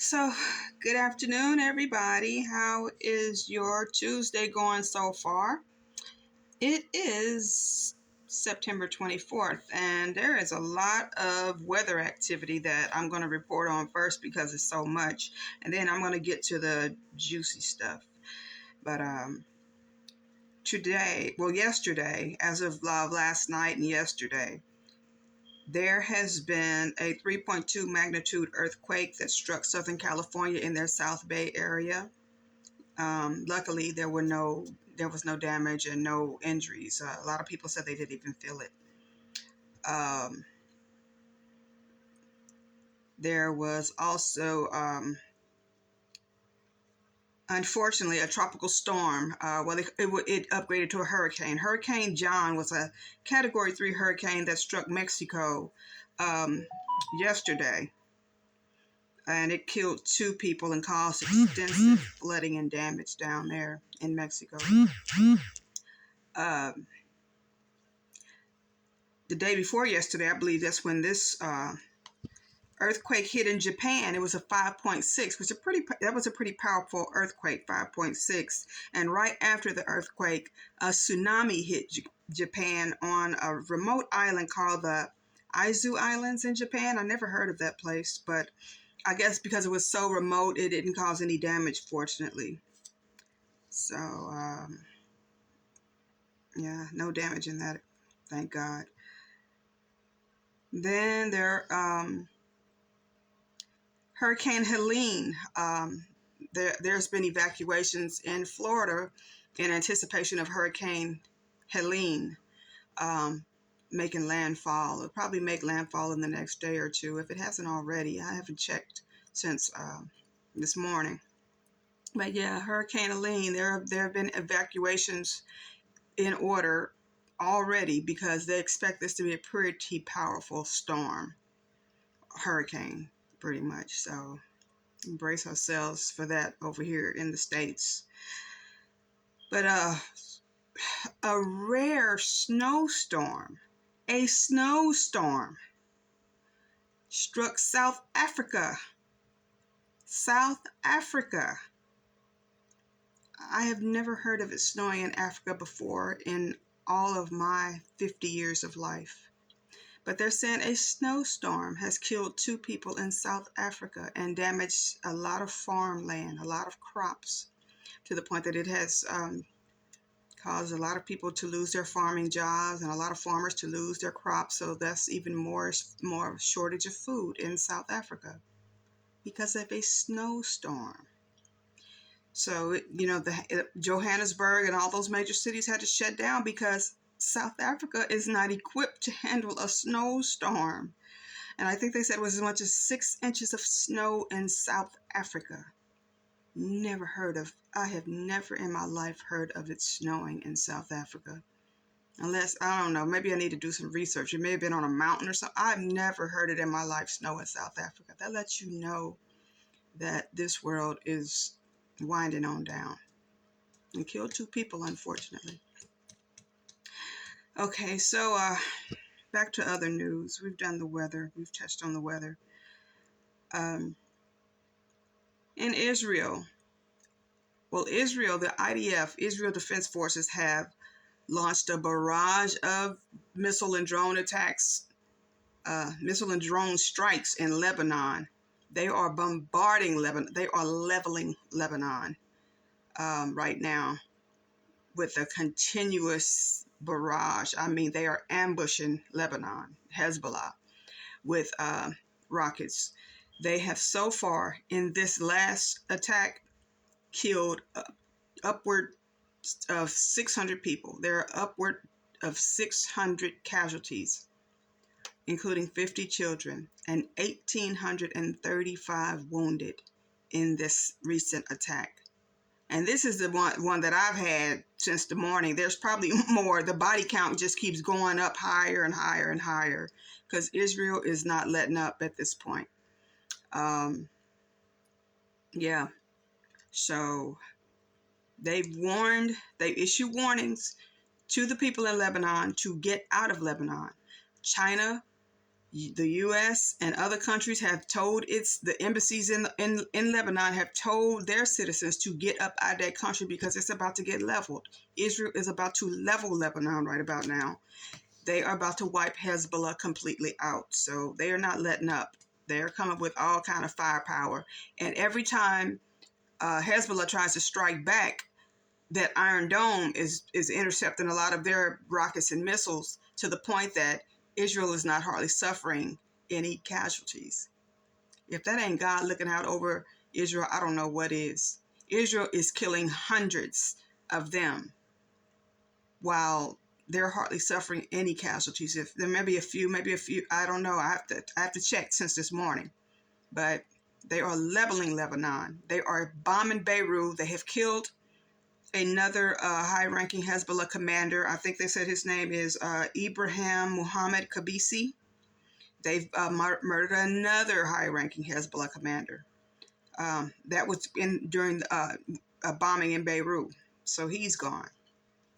So, good afternoon, everybody. How is your Tuesday going so far? It is September 24th, and there is a lot of weather activity that I'm going to report on first because it's so much, and then I'm going to get to the juicy stuff. But yesterday, as of last night and yesterday, there has been a 3.2 magnitude earthquake that struck Southern California in their South Bay area. Luckily, there was no damage and no injuries. A lot of people said they didn't even feel it. Um, there was also, unfortunately, a tropical storm. It upgraded to a hurricane. Hurricane John was a Category 3 hurricane that struck Mexico yesterday, and it killed 2 people and caused extensive flooding and damage down there in Mexico. Um, the day before yesterday, I believe that's when this earthquake hit in Japan. It was a 5.6, which that was a pretty powerful earthquake, 5.6. And right after the earthquake, a tsunami hit Japan on a remote island called the Izu Islands in Japan. I never heard of that place, but I guess because it was so remote, it didn't cause any damage, fortunately. So, yeah, no damage in that, thank God. Then Hurricane Helene. There's been evacuations in Florida in anticipation of Hurricane Helene making landfall. It'll probably make landfall in the next day or two if it hasn't already. I haven't checked since this morning. But yeah, Hurricane Helene, there have been evacuations in order already because they expect this to be a pretty powerful storm, hurricane, pretty much. So brace ourselves for that over here in the States. But a rare a snowstorm struck South Africa. South Africa. I have never heard of it snowing in Africa before in all of my 50 years of life. But they're saying a snowstorm has killed 2 people in South Africa and damaged a lot of farmland, a lot of crops, to the point that it has caused a lot of people to lose their farming jobs and a lot of farmers to lose their crops. So that's even more shortage of food in South Africa because of a snowstorm. So, Johannesburg and all those major cities had to shut down because South Africa is not equipped to handle a snowstorm. And I think they said it was as much as 6 inches of snow in South Africa. I have never in my life heard of it snowing in South Africa. Unless, I don't know, maybe I need to do some research. It may have been on a mountain or something. I've never heard it in my life snow in South Africa. That lets you know that this world is winding on down. And killed 2 people, unfortunately. Okay, so back to other news. We've done the weather. We've touched on the weather. In Israel, the IDF, Israel Defense Forces, have launched a barrage of missile and drone attacks, missile and drone strikes in Lebanon. They are bombarding Lebanon. They are leveling Lebanon right now with a continuous barrage. I mean, they are ambushing Lebanon, Hezbollah, with rockets. They have so far in this last attack killed upward of 600 people. There are upward of 600 casualties, including 50 children, and 1,835 wounded in this recent attack. And this is the one that I've had since the morning. There's probably more. The body count just keeps going up higher and higher and higher because Israel is not letting up at this point. Yeah. So they issued warnings to the people in Lebanon to get out of Lebanon. China The U.S. and other countries have told the embassies in Lebanon have told their citizens to get up out of that country because it's about to get leveled. Israel is about to level Lebanon right about now. They are about to wipe Hezbollah completely out. So they are not letting up. They're coming with all kind of firepower. And every time Hezbollah tries to strike back, that Iron Dome is intercepting a lot of their rockets and missiles to the point that Israel is not hardly suffering any casualties. If that ain't God looking out over Israel, I don't know what is. Israel is killing hundreds of them while they're hardly suffering any casualties. If there may be a few, I don't know. I have to check since this morning. But they are leveling Lebanon. They are bombing Beirut. They have killed another high-ranking Hezbollah commander. I think they said his name is Ibrahim Muhammad Kabisi. They've murdered another high-ranking Hezbollah commander. That was during a bombing in Beirut. So he's gone.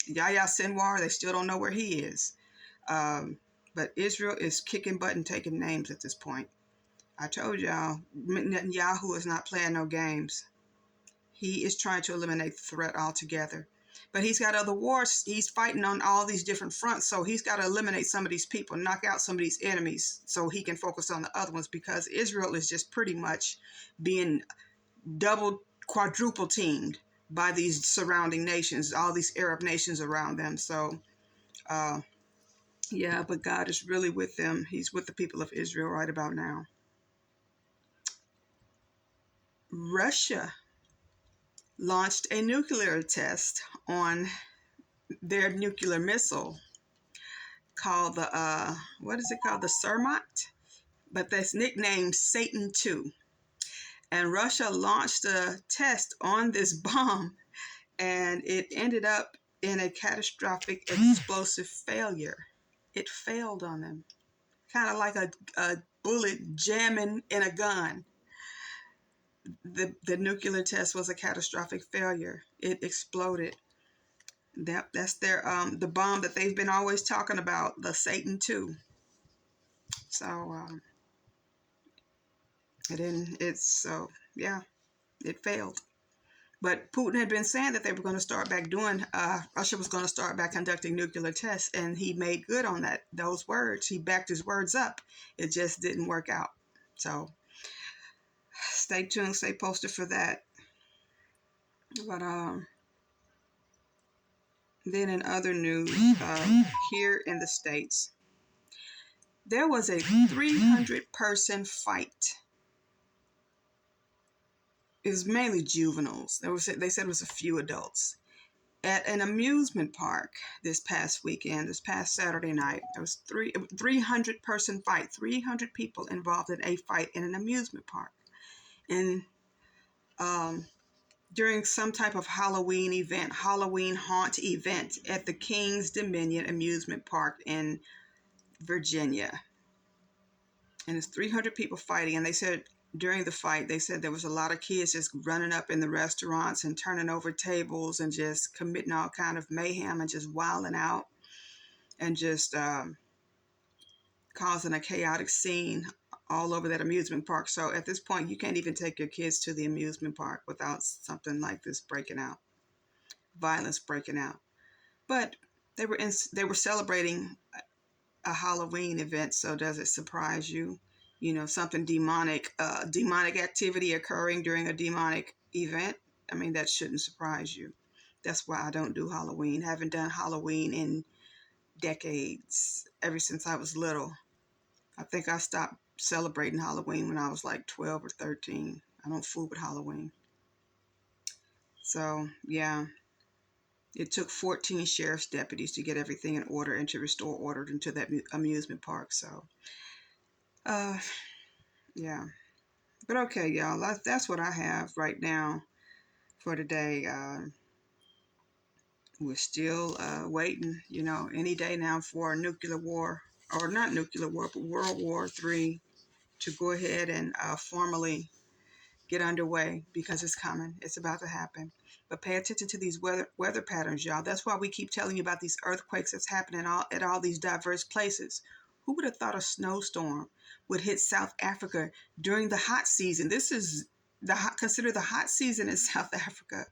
Yahya Sinwar, they still don't know where he is. But Israel is kicking butt and taking names at this point. I told y'all, Netanyahu is not playing no games. He is trying to eliminate the threat altogether. But he's got other wars. He's fighting on all these different fronts. So he's got to eliminate some of these people, knock out some of these enemies so he can focus on the other ones, because Israel is just pretty much being double, quadruple teamed by these surrounding nations, all these Arab nations around them. So, yeah, but God is really with them. He's with the people of Israel right about now. Russia launched a nuclear test on their nuclear missile called the, what is it called? The Cermat, but that's nicknamed Satan II. And Russia launched a test on this bomb, and it ended up in a catastrophic explosive failure. It failed on them, kind of like a bullet jamming in a gun. The nuclear test was a catastrophic failure. It exploded. That's their the bomb that they've been always talking about, the Satan II. So it failed. But Putin had been saying that they were going to start back Russia was going to start back conducting nuclear tests, and he made good on those words. He backed his words up. It just didn't work out. So stay tuned, stay posted for that. But then in other news, here in the States, there was a 300-person fight. It was mainly juveniles. They said it was a few adults at an amusement park this past Saturday night. There was 300-person fight, 300 people involved in a fight in an amusement park. And during some type of Halloween haunt event at the King's Dominion Amusement Park in Virginia. And it's 300 people fighting, and they said during the fight, they said there was a lot of kids just running up in the restaurants and turning over tables and just committing all kind of mayhem and just wilding out and just causing a chaotic scene all over that amusement park. So at this point, you can't even take your kids to the amusement park without something like this breaking out, violence breaking out. But they were celebrating a Halloween event, so does it surprise you? You know, something demonic activity occurring during a demonic event. I mean, that shouldn't surprise you. That's why I don't do Halloween. I haven't done Halloween in decades, ever since I was little. I think I stopped celebrating Halloween when I was like 12 or 13. I don't fool with Halloween. So, yeah. It took 14 sheriff's deputies to get everything in order and to restore order into that amusement park. So, yeah. But okay, y'all, that's what I have right now for today. We're still waiting, any day now for nuclear war, or not nuclear war, but World War III to go ahead and formally get underway, because it's coming. It's about to happen. But pay attention to these weather patterns, y'all. That's why we keep telling you about these earthquakes that's happening at all these diverse places. Who would have thought a snowstorm would hit South Africa during the hot season? This is considered the hot season in South Africa,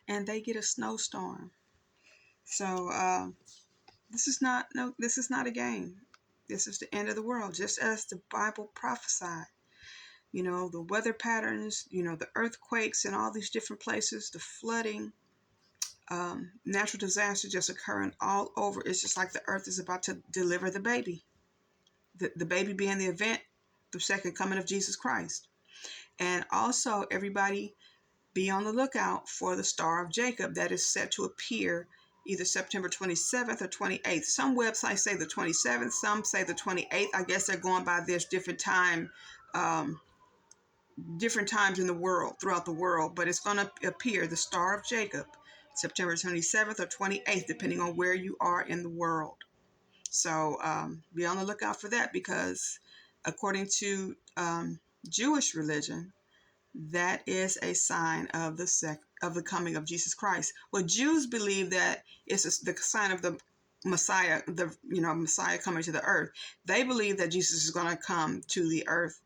and they get a snowstorm. So this is not a game. This is the end of the world, just as the Bible prophesied. The weather patterns, the earthquakes in all these different places, the flooding, natural disasters just occurring all over. It's just like the earth is about to deliver the baby. The baby being the event, the second coming of Jesus Christ. And also, everybody be on the lookout for the Star of Jacob that is set to appear either September 27th or 28th. Some websites say the 27th, some say the 28th. I guess they're going by this different times in the world, throughout the world. But it's going to appear, the Star of Jacob, September 27th or 28th, depending on where you are in the world. So be on the lookout for that, because according to Jewish religion, that is a sign of the coming of Jesus Christ. Well, Jews believe that it's the sign of the Messiah, Messiah coming to the earth. They believe that Jesus is going to come to the earth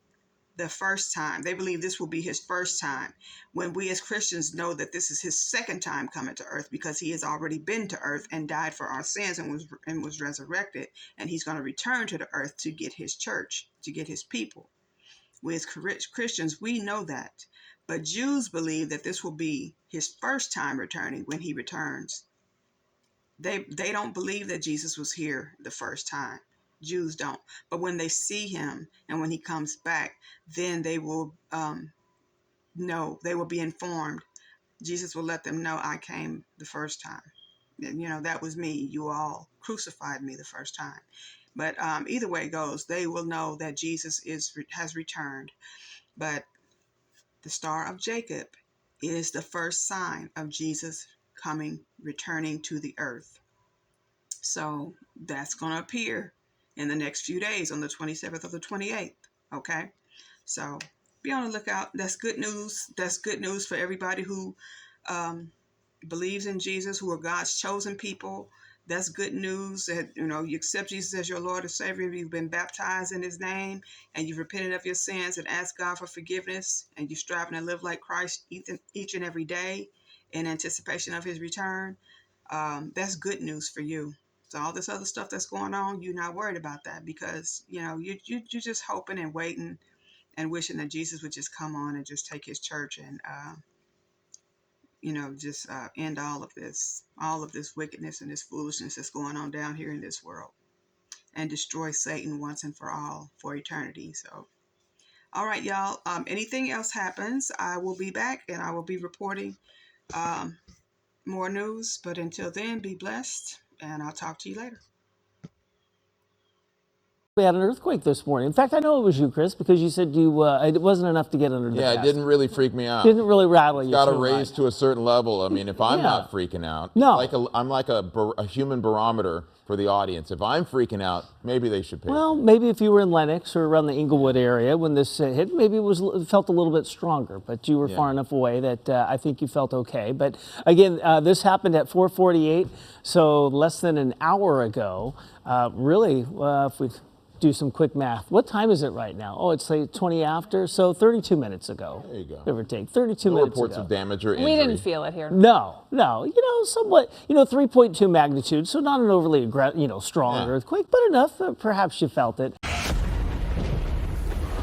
the first time. They believe this will be his first time, when we as Christians know that this is his second time coming to earth, because he has already been to earth and died for our sins and was resurrected, and he's going to return to the earth to get his church, to get his people. We as Christians, we know that. But Jews believe that this will be his first time returning when he returns. They don't believe that Jesus was here the first time. Jews don't. But when they see him and when he comes back, then they will know, they will be informed. Jesus will let them know, I came the first time. That was me. You all crucified me the first time. But either way it goes, they will know that Jesus has returned. But the Star of Jacob is the first sign of Jesus returning to the earth. So that's going to appear in the next few days, on the 27th or the 28th. Okay? So be on the lookout. That's good news. That's good news for everybody who believes in Jesus, who are God's chosen people. That's good news that, you accept Jesus as your Lord and Savior. You've been baptized in his name, and you've repented of your sins and asked God for forgiveness, and you're striving to live like Christ each and every day in anticipation of his return. That's good news for you. So all this other stuff that's going on, you're not worried about that, because, you're just hoping and waiting and wishing that Jesus would just come on and just take his church and, just end all of this wickedness and this foolishness that's going on down here in this world, and destroy Satan once and for all, for eternity. So, all right, y'all. Anything else happens, I will be back and I will be reporting more news. But until then, be blessed, and I'll talk to you later. We had an earthquake this morning. In fact, I know it was you, Chris, because you said it wasn't enough to get under the Yeah, desk. it didn't really freak me out. Didn't really rattle you. Got to raise to a certain level. I mean, if I'm not freaking out, I'm like a human barometer for the audience. If I'm freaking out, maybe they should pay. Well, maybe if you were in Lenox or around the Inglewood area when this hit, maybe it felt a little bit stronger. But you were far enough away that I think you felt okay. But again, this happened at 4:48, so less than an hour ago. Really, if we do some quick math. What time is it right now? Oh, it's like 20 after, so 32 minutes ago. There you go. Give or take, 32 minutes ago. Reports of damage or injury. We didn't feel it here. No, somewhat, 3.2 magnitude, so not an overly, strong earthquake, but enough that perhaps you felt it.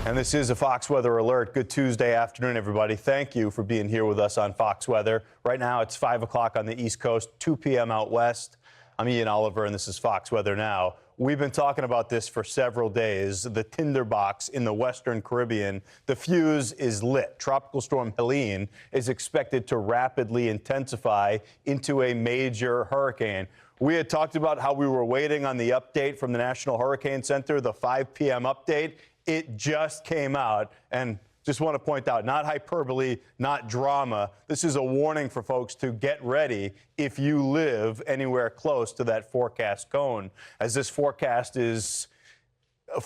And this is a Fox Weather Alert. Good Tuesday afternoon, everybody. Thank you for being here with us on Fox Weather. Right now, it's 5 o'clock on the East Coast, 2 p.m. out west. I'm Ian Oliver, and this is Fox Weather Now. We've been talking about this for several days. The tinderbox in the Western Caribbean, the fuse is lit. Tropical storm Helene is expected to rapidly intensify into a major hurricane. We had talked about how we were waiting on the update from the National Hurricane Center, the 5 p.m. update. It just came out, and just want to point out, not hyperbole, not drama. This is a warning for folks to get ready if you live anywhere close to that forecast cone, as this forecast is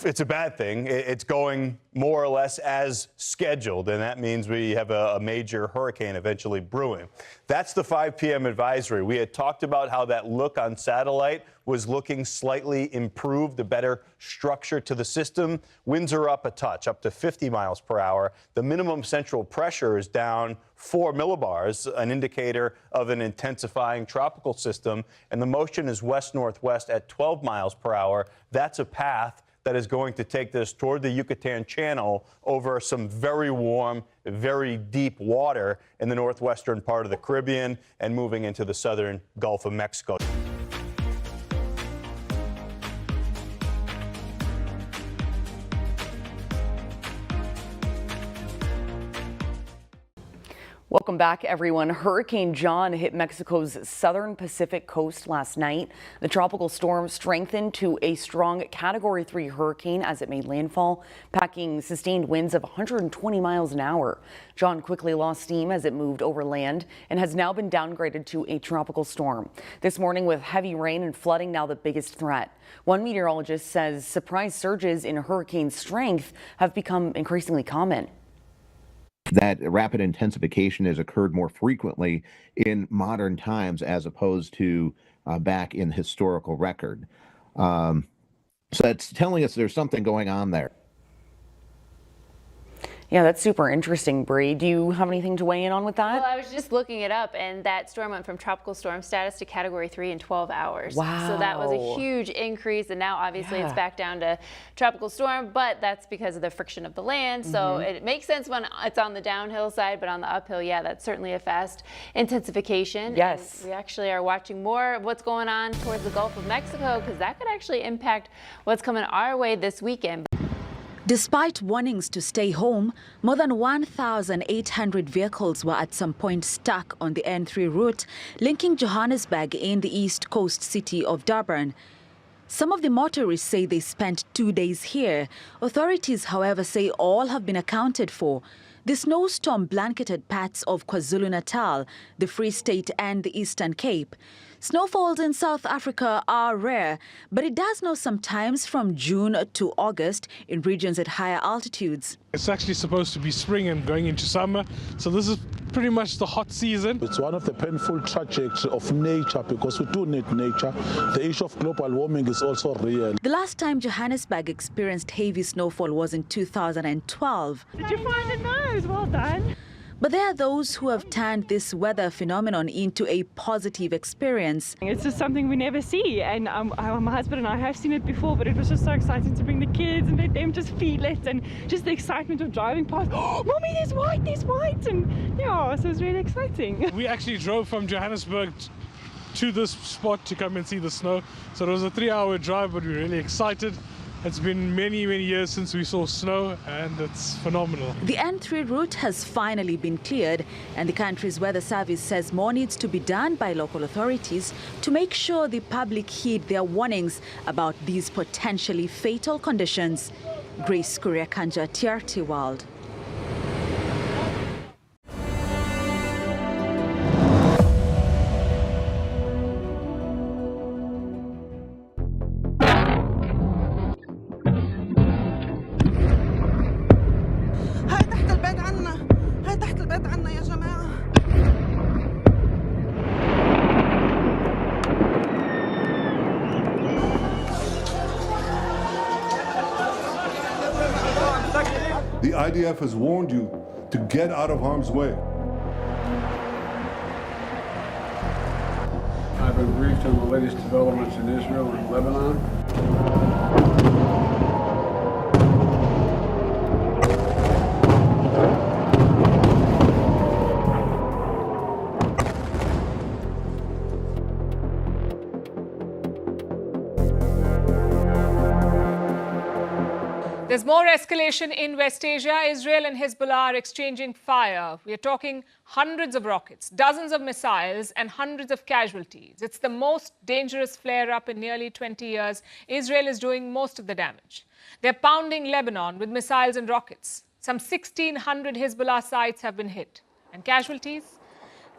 it's a bad thing. It's going more or less as scheduled, and that means we have a major hurricane eventually brewing. That's the 5 p.m. advisory. We had talked about how that look on satellite was looking slightly improved, a better structure to the system. Winds are up a touch, up to 50 miles per hour. The minimum central pressure is down 4 millibars, an indicator of an intensifying tropical system, and the motion is west-northwest at 12 miles per hour. That's a path that is going to take this toward the Yucatan Channel over some very warm, very deep water in the northwestern part of the Caribbean and moving into the southern Gulf of Mexico. Welcome back, everyone. Hurricane John hit Mexico's southern Pacific coast last night. The tropical storm strengthened to a strong Category 3 hurricane as it made landfall, packing sustained winds of 120 miles an hour. John quickly lost steam as it moved over land and has now been downgraded to a tropical storm. This morning, with heavy rain and flooding now the biggest threat. One meteorologist says surprise surges in hurricane strength have become increasingly common. That rapid intensification has occurred more frequently in modern times as opposed to back in historical record. So that's telling us there's something going on there. Yeah, that's super interesting, Bree. Do you have anything to weigh in on with that? Well, I was just looking it up, and that storm went from tropical storm status to Category 3 in 12 hours. Wow. So that was a huge increase, and now obviously it's back down to tropical storm, but that's because of the friction of the land. So it makes sense when it's on the downhill side, but on the uphill, yeah, that's certainly a fast intensification. Yes. And we actually are watching more of what's going on towards the Gulf of Mexico, because that could actually impact what's coming our way this weekend. Despite warnings to stay home, more than 1,800 vehicles were at some point stuck on the N3 route linking Johannesburg in the east coast city of Durban. Some of the motorists say they spent 2 days here. Authorities, however, say all have been accounted for. The snowstorm blanketed parts of KwaZulu-Natal, the Free State and the Eastern Cape. Snowfalls in South Africa are rare, but it does snow sometimes from June to August in regions at higher altitudes. It's actually supposed to be spring and going into summer, so this is pretty much the hot season. It's one of the painful trajectories of nature because we do need nature. The issue of global warming is also real. The last time Johannesburg experienced heavy snowfall was in 2012. Did you find it nice? Well done. But there are those who have turned this weather phenomenon into a positive experience. It's just something we never see, and my husband and I have seen it before, but it was just so exciting to bring the kids and let them just feel it, and just the excitement of driving past. Oh, Mommy, there's white, and yeah, so it's really exciting. We actually drove from Johannesburg to this spot to come and see the snow, so it was a 3-hour drive, but we're really excited. It's been many, many years since we saw snow, and it's phenomenal. The N3 route has finally been cleared, and the country's weather service says more needs to be done by local authorities to make sure the public heed their warnings about these potentially fatal conditions. Grace Kuriakanja, TRT World. The IDF has warned you to get out of harm's way. I've been briefed on the latest developments in Israel and Lebanon. There's more escalation in West Asia. Israel and Hezbollah are exchanging fire. We are talking hundreds of rockets, dozens of missiles, and hundreds of casualties. It's the most dangerous flare-up in nearly 20 years. Israel is doing most of the damage. They're pounding Lebanon with missiles and rockets. Some 1,600 Hezbollah sites have been hit. And casualties?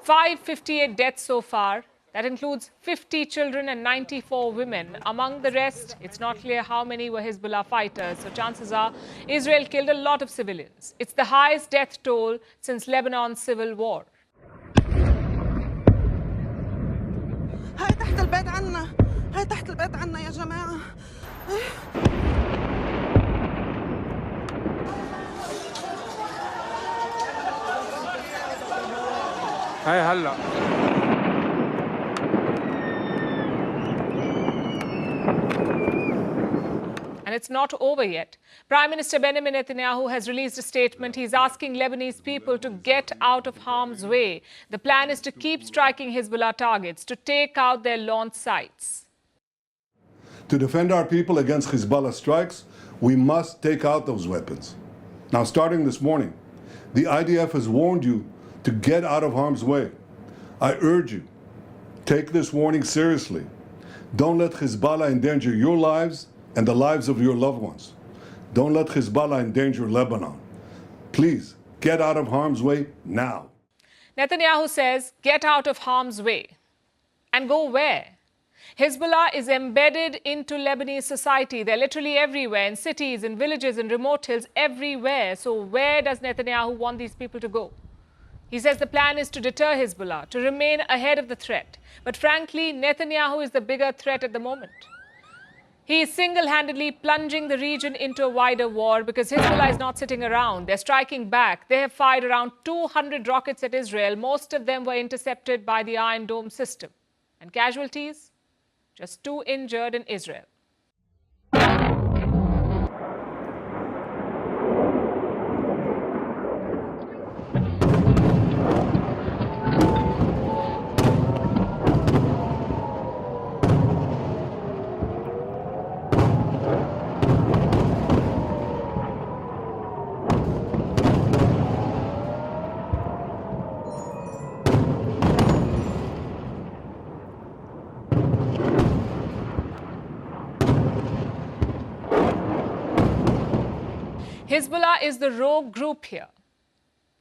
558 deaths so far. That includes 50 children and 94 women. Among the rest, it's not clear how many were Hezbollah fighters, so chances are Israel killed a lot of civilians. It's the highest death toll since Lebanon's civil war. هاي تحت البيت عنا، هاي تحت البيت عنا يا جماعة. هاي هلا. And it's not over yet. Prime Minister Benjamin Netanyahu has released a statement. He's asking Lebanese people to get out of harm's way. The plan is to keep striking Hezbollah targets, to take out their launch sites. To defend our people against Hezbollah strikes, we must take out those weapons. Now, starting this morning, the IDF has warned you to get out of harm's way. I urge you, take this warning seriously. Don't let Hezbollah endanger your lives and the lives of your loved ones. Don't let Hezbollah endanger Lebanon. Please, get out of harm's way now. Netanyahu says, get out of harm's way. And go where? Hezbollah is embedded into Lebanese society. They're literally everywhere, in cities, in villages, in remote hills, everywhere. So where does Netanyahu want these people to go? He says the plan is to deter Hezbollah, to remain ahead of the threat. But frankly, Netanyahu is the bigger threat at the moment. He is single-handedly plunging the region into a wider war because Hezbollah is not sitting around. They're striking back. They have fired around 200 rockets at Israel. Most of them were intercepted by the Iron Dome system. And casualties? Just 2 injured in Israel. Hezbollah is the rogue group here,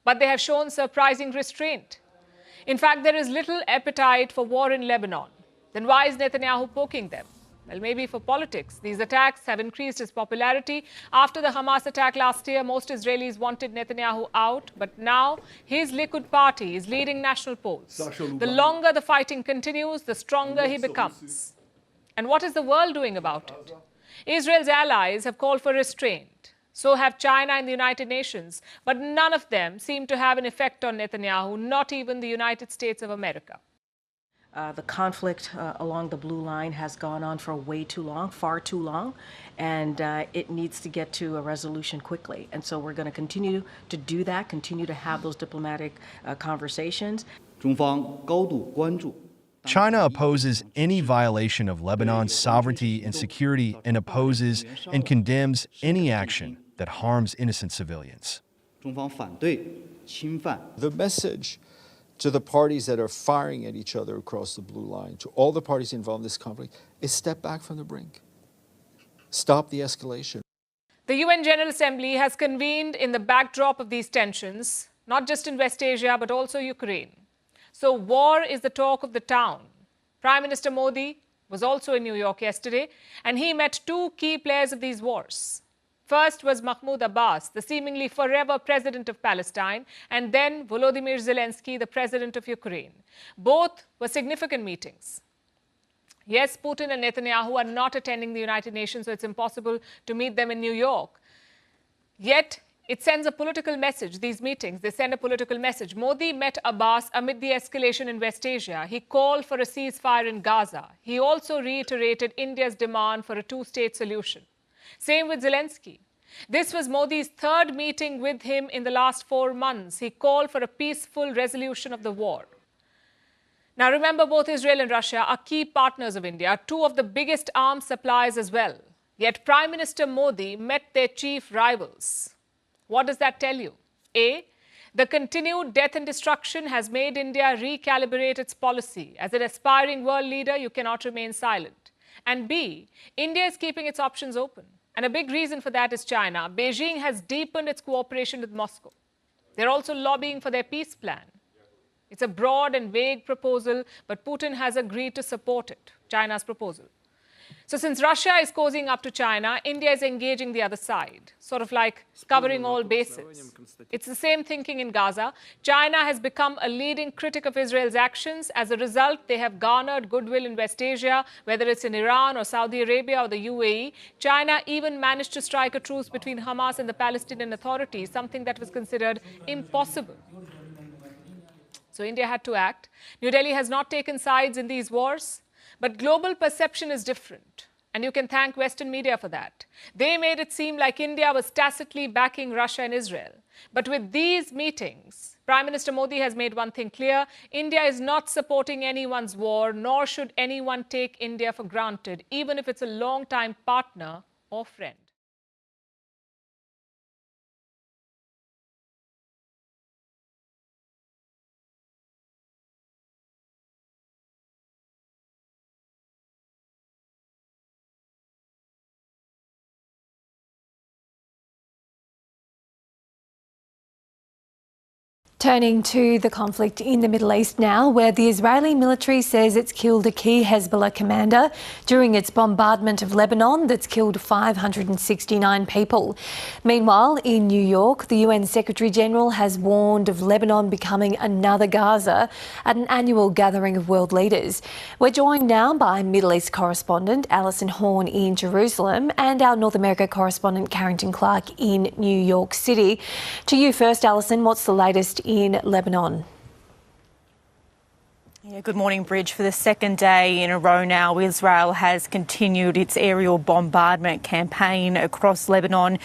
but they have shown surprising restraint. In fact, there is little appetite for war in Lebanon. Then why is Netanyahu poking them? Well, maybe for politics. These attacks have increased his popularity. After the Hamas attack last year, most Israelis wanted Netanyahu out, but now his Likud party is leading national polls. The longer the fighting continues, the stronger he becomes. And what is the world doing about it? Israel's allies have called for restraint. So have China and the United Nations. But none of them seem to have an effect on Netanyahu, not even the United States of America. The conflict along the blue line has gone on for way too long, far too long, and it needs to get to a resolution quickly. And so we're going to continue to do that, continue to have those diplomatic conversations. China opposes any violation of Lebanon's sovereignty and security and opposes and condemns any action that harms innocent civilians. The message to the parties that are firing at each other across the blue line, to all the parties involved in this conflict, is step back from the brink. Stop the escalation. The UN General Assembly has convened in the backdrop of these tensions, not just in West Asia, but also Ukraine. So war is the talk of the town. Prime Minister Modi was also in New York yesterday, and he met 2 key players of these wars. First was Mahmoud Abbas, the seemingly forever president of Palestine, and then Volodymyr Zelensky, the president of Ukraine. Both were significant meetings. Yes, Putin and Netanyahu are not attending the United Nations, so it's impossible to meet them in New York. Yet, it sends a political message, these meetings, they send a political message. Modi met Abbas amid the escalation in West Asia. He called for a ceasefire in Gaza. He also reiterated India's demand for a 2-state solution. Same with Zelensky. This was Modi's 3rd meeting with him in the last 4 months. He called for a peaceful resolution of the war. Now remember, both Israel and Russia are key partners of India, 2 of the biggest arms suppliers as well. Yet Prime Minister Modi met their chief rivals. What does that tell you? A, the continued death and destruction has made India recalibrate its policy. As an aspiring world leader, you cannot remain silent. And B, India is keeping its options open. And a big reason for that is China. Beijing has deepened its cooperation with Moscow. They're also lobbying for their peace plan. It's a broad and vague proposal, but Putin has agreed to support it, China's proposal. So since Russia is cozying up to China, India is engaging the other side, sort of like covering all bases. It's the same thinking in Gaza. China has become a leading critic of Israel's actions. As a result, they have garnered goodwill in West Asia, whether it's in Iran or Saudi Arabia or the UAE. China even managed to strike a truce between Hamas and the Palestinian Authority, something that was considered impossible. So India had to act. New Delhi has not taken sides in these wars. But global perception is different, and you can thank Western media for that. They made it seem like India was tacitly backing Russia and Israel. But with these meetings, Prime Minister Modi has made one thing clear: India is not supporting anyone's war, nor should anyone take India for granted, even if it's a long-time partner or friend. Turning to the conflict in the Middle East now, where the Israeli military says it's killed a key Hezbollah commander during its bombardment of Lebanon that's killed 569 people. Meanwhile, in New York, the UN Secretary-General has warned of Lebanon becoming another Gaza at an annual gathering of world leaders. We're joined now by Middle East correspondent Alison Horn in Jerusalem and our North America correspondent Carrington Clark in New York City. To you first, Alison, what's the latest in Lebanon? Yeah, good morning, Bridge. For the second day in a row now, Israel has continued its aerial bombardment campaign across Lebanon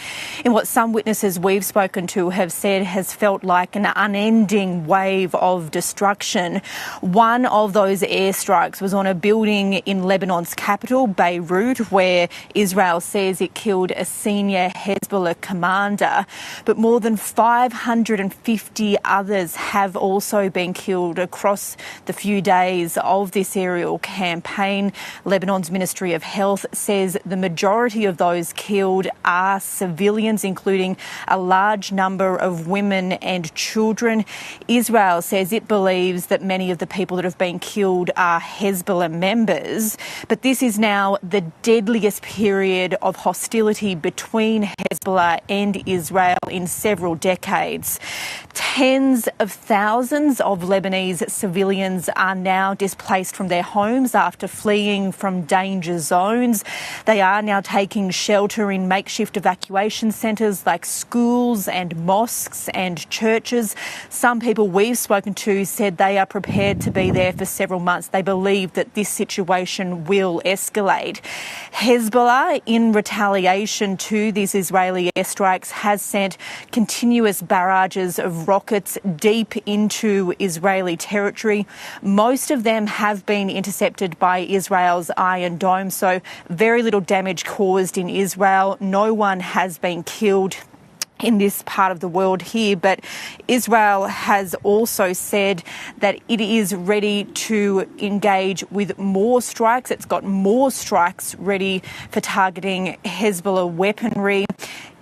in what some witnesses we've spoken to have said has felt like an unending wave of destruction. One of those airstrikes was on a building in Lebanon's capital, Beirut, where Israel says it killed a senior Hezbollah commander. But more than 550 others have also been killed across the few days of this aerial campaign. Lebanon's Ministry of Health says the majority of those killed are civilians, including a large number of women and children. Israel says it believes that many of the people that have been killed are Hezbollah members, but this is now the deadliest period of hostility between Hezbollah and Israel in several decades. Tens of thousands of Lebanese civilians are now displaced from their homes after fleeing from danger zones. They are now taking shelter in makeshift evacuation centres like schools and mosques and churches. Some people we've spoken to said they are prepared to be there for several months. They believe that this situation will escalate. Hezbollah, in retaliation to these Israeli airstrikes, has sent continuous barrages of rockets deep into Israeli territory. Most of them have been intercepted by Israel's Iron Dome, so very little damage caused in Israel. No one has been killed in this part of the world here, but Israel has also said that it is ready to engage with more strikes. It's got more strikes ready for targeting Hezbollah weaponry.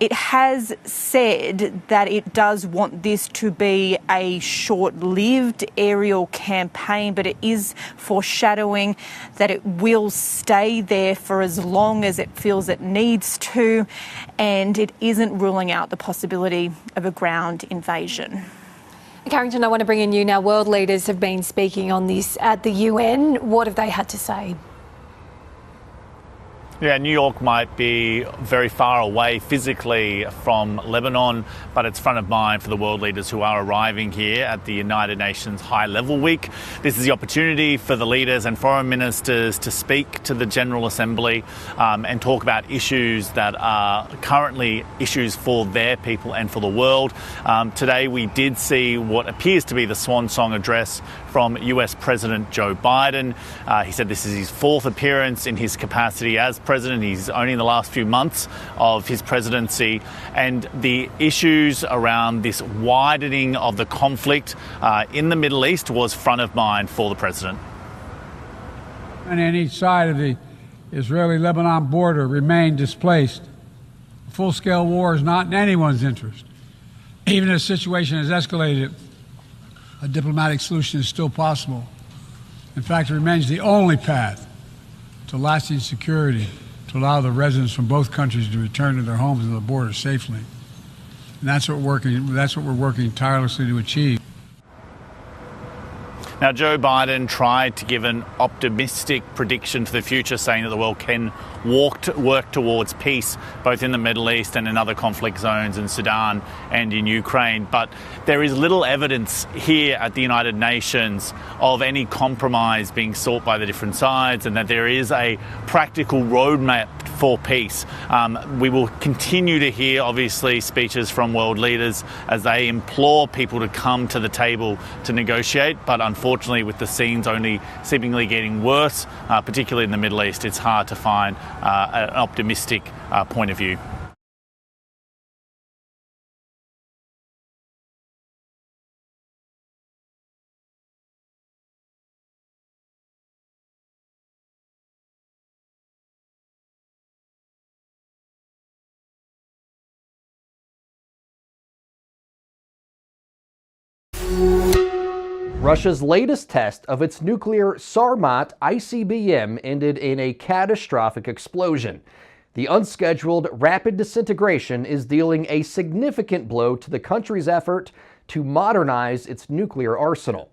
It has said that it does want this to be a short-lived aerial campaign, but it is foreshadowing that it will stay there for as long as it feels it needs to, and it isn't ruling out the possibility of a ground invasion. Carrington, I want to bring in you now. World leaders have been speaking on this at the UN. What have they had to say? Yeah, New York might be very far away physically from Lebanon, but it's front of mind for the world leaders who are arriving here at the United Nations High Level Week. This is the opportunity for the leaders and foreign ministers to speak to the General Assembly and talk about issues that are currently issues for their people and for the world. Today we did see what appears to be the swan song address from US President Joe Biden. He said this is his fourth appearance in his capacity as president. He's only in the last few months of his presidency, and the issues around this widening of the conflict in the Middle East was front of mind for the president. And on each side of the Israeli-Lebanon border remain displaced. A full-scale war is not in anyone's interest. Even if the situation has escalated a diplomatic solution is still possible. In fact, it remains the only path to lasting security to allow the residents from both countries to return to their homes and the border safely. And that's what we're working tirelessly to achieve. Now, Joe Biden tried to give an optimistic prediction for the future, saying that the world can work towards peace, both in the Middle East and in other conflict zones in Sudan and in Ukraine. But there is little evidence here at the United Nations of any compromise being sought by the different sides, and that there is a practical roadmap for peace. We will continue to hear, obviously, speeches from world leaders as they implore people to come to the table to negotiate. But unfortunately, with the scenes only seemingly getting worse, particularly in the Middle East, it's hard to find an optimistic point of view. Russia's latest test of its nuclear Sarmat ICBM ended in a catastrophic explosion. The unscheduled rapid disintegration is dealing a significant blow to the country's effort to modernize its nuclear arsenal.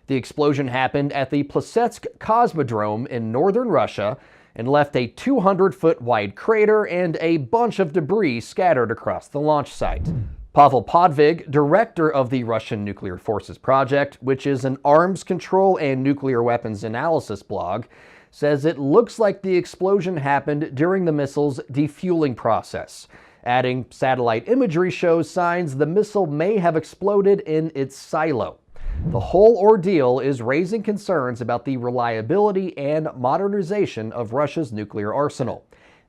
The explosion happened at the Plesetsk Cosmodrome in northern Russia and left a 200-foot wide crater and a bunch of debris scattered across the launch site. Pavel Podvig, director of the Russian Nuclear Forces Project, which is an arms control and nuclear weapons analysis blog, says it looks like the explosion happened during the missile's defueling process. Adding, satellite imagery shows signs the missile may have exploded in its silo. The whole ordeal is raising concerns about the reliability and modernization of Russia's nuclear arsenal.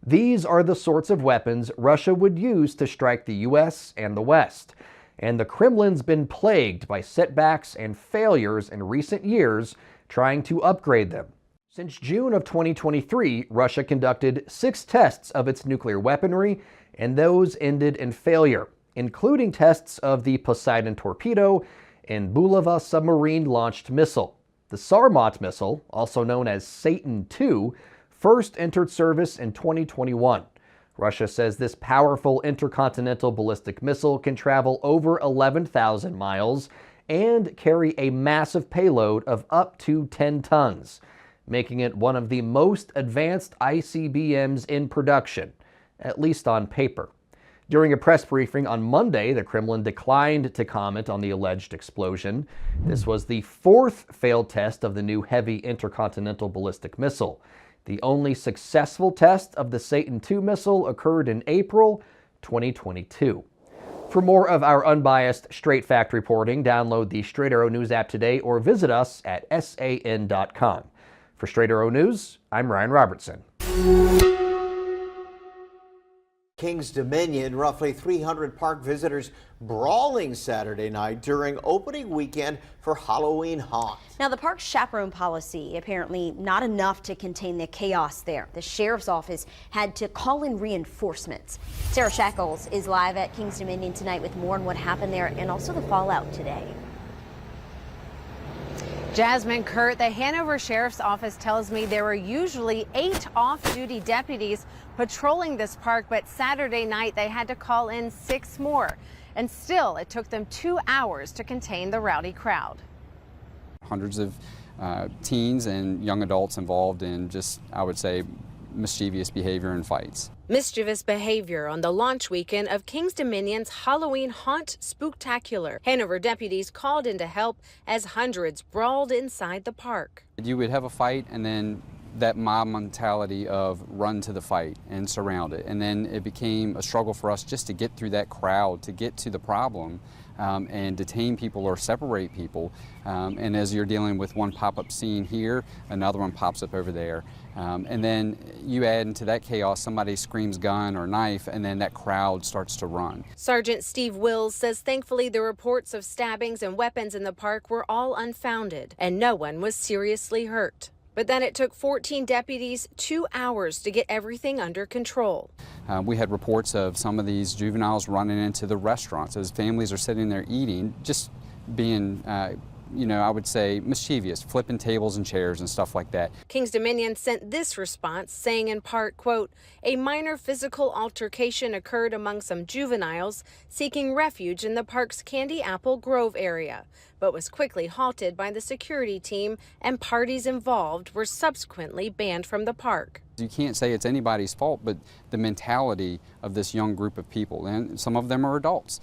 These are the sorts of weapons Russia would use to strike the U.S. and the West. And the Kremlin's been plagued by setbacks and failures in recent years trying to upgrade them. Since June of 2023, Russia conducted 6 tests of its nuclear weaponry, and those ended in failure, including tests of the Poseidon torpedo and Bulava submarine-launched missile. The Sarmat missile, also known as Satan II, first entered service in 2021. Russia says this powerful intercontinental ballistic missile can travel over 11,000 miles and carry a massive payload of up to 10 tons, making it one of the most advanced ICBMs in production, at least on paper. During a press briefing on Monday, the Kremlin declined to comment on the alleged explosion. This was the 4th failed test of the new heavy intercontinental ballistic missile. The only successful test of the Satan II missile occurred in April 2022. For more of our unbiased, straight fact reporting, download the Straight Arrow News app today or visit us at san.com. For Straight Arrow News, I'm Ryan Robertson. Kings Dominion, roughly 300 park visitors brawling Saturday night during opening weekend for Halloween Haunt. Now, the park's chaperone policy apparently not enough to contain the chaos there. The sheriff's office had to call in reinforcements. Sarah Shackles is live at Kings Dominion tonight with more on what happened there and also the fallout today. Jasmine Kurt, the Hanover Sheriff's Office tells me there were usually 8 off-duty deputies patrolling this park, but Saturday night they had to call in 6 more. And still, it took them 2 hours to contain the rowdy crowd. Hundreds of teens and young adults involved in just, I would say, mischievous behavior and fights. Mischievous behavior on the launch weekend of Kings Dominion's Halloween Haunt Spooktacular. Hanover deputies called in to help as hundreds brawled inside the park. You would have a fight and then that mob mentality of run to the fight and surround it. And then it became a struggle for us just to get through that crowd, to get to the problem and detain people or separate people. And as you're dealing with one pop-up scene here, another one pops up over there. And then you add into that chaos, somebody screams gun or knife, and then that crowd starts to run. Sergeant Steve Wills says thankfully the reports of stabbings and weapons in the park were all unfounded and no one was seriously hurt. But then it took 14 deputies 2 hours to get everything under control. We had reports of some of these juveniles running into the restaurants as families are sitting there eating, just being I would say mischievous, flipping tables and chairs and stuff like that. Kings Dominion sent this response, saying in part, quote, "A minor physical altercation occurred among some juveniles seeking refuge in the park's Candy Apple Grove area, but was quickly halted by the security team, and parties involved were subsequently banned from the park." You can't say it's anybody's fault, but the mentality of this young group of people, and some of them are adults.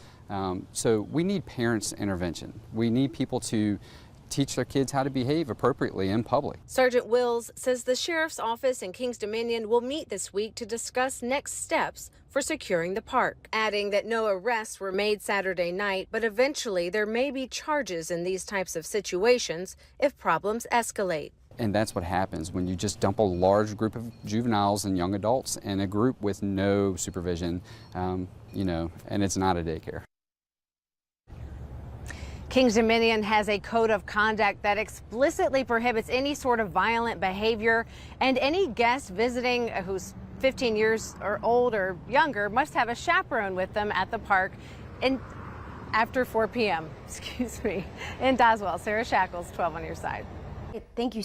So we need parents' intervention. We need people to teach their kids how to behave appropriately in public. Sergeant Wills says the sheriff's office in Kings Dominion will meet this week to discuss next steps for securing the park, adding that no arrests were made Saturday night, but eventually there may be charges in these types of situations if problems escalate. And that's what happens when you just dump a large group of juveniles and young adults in a group with no supervision, and it's not a daycare. Kings Dominion has a code of conduct that explicitly prohibits any sort of violent behavior, and any guest visiting who's 15 years or old or younger must have a chaperone with them at the park after 4 p.m. In Doswell, Sarah Shackles, 12 on your side. Thank you.